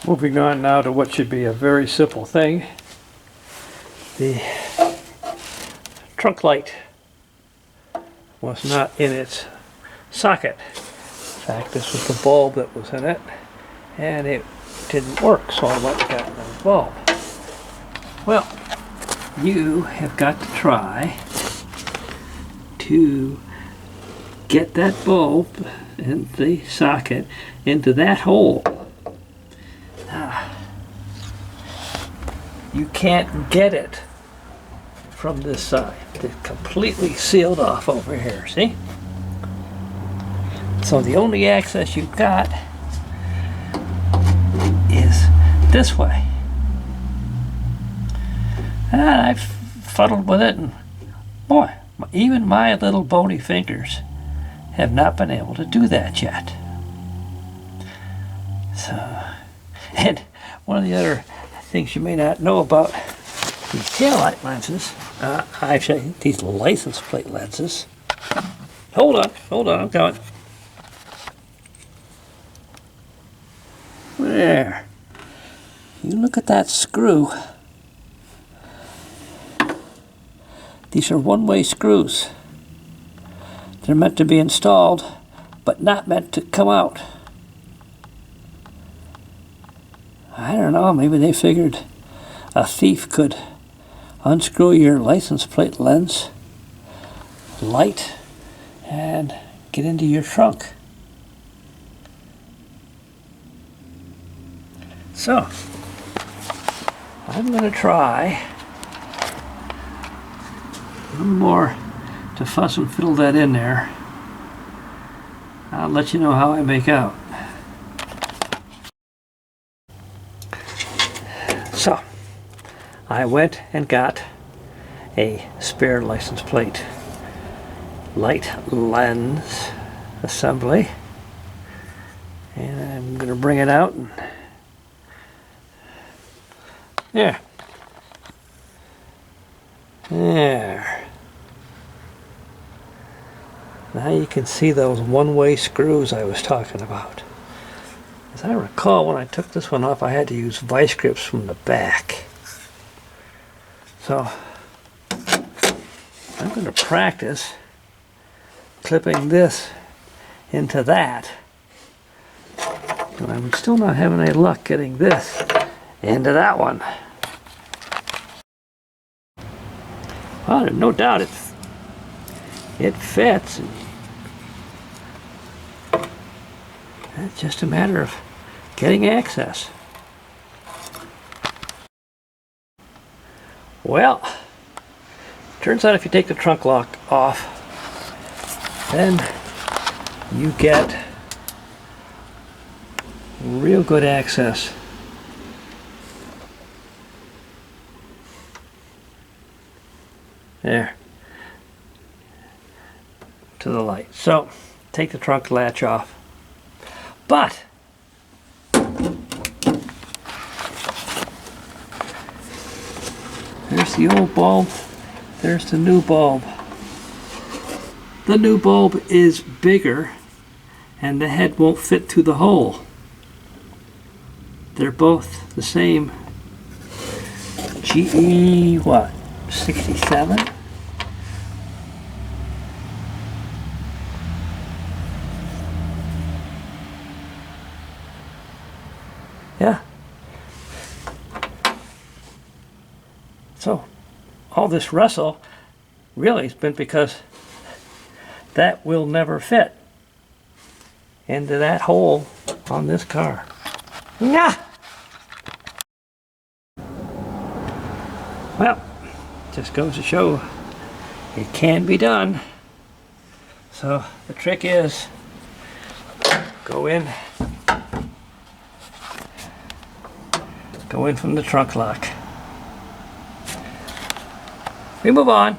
Moving on now to what should be a very simple thing. The trunk light was not in its socket. In fact, this was the bulb that was in it, and it didn't work, so I went and got another bulb. Well, you have got to try to get that bulb in the socket into that hole. You can't get it from this side. It's completely sealed off over here, see? So the only access you've got is this way. And I've fuddled with it, and boy, even my little bony fingers have not been able to do that yet. So, and one of the other things you may not know about these taillight lenses, actually these license plate lenses. Hold on, I'm coming. There. You look at that screw. These are one-way screws. They're meant to be installed, but not meant to come out. I don't know, maybe they figured a thief could unscrew your license plate lens, light, and get into your trunk. So, I'm going to try a little more to fuss and fiddle that in there. I'll let you know how I make out. So, I went and got a spare license plate light lens assembly, and I'm going to bring it out. And there. Now you can see those one-way screws I was talking about. As I recall, when I took this one off, I had to use vice grips from the back. So I'm going to practice clipping this into that. And I'm still not having any luck getting this into that one. Well, there's no doubt it fits. It's just a matter of getting access. Well, turns out if you take the trunk lock off, then you get real good access there to the light. So take the trunk latch off, but there's the old bulb, there's the new bulb. The new bulb is bigger and the head won't fit through the hole. They're both the same GE, what, 67? Yeah. So, all this wrestle really has been because that will never fit into that hole on this car. Nah! Well, just goes to show it can be done. So the trick is go in from the trunk lock. We move on.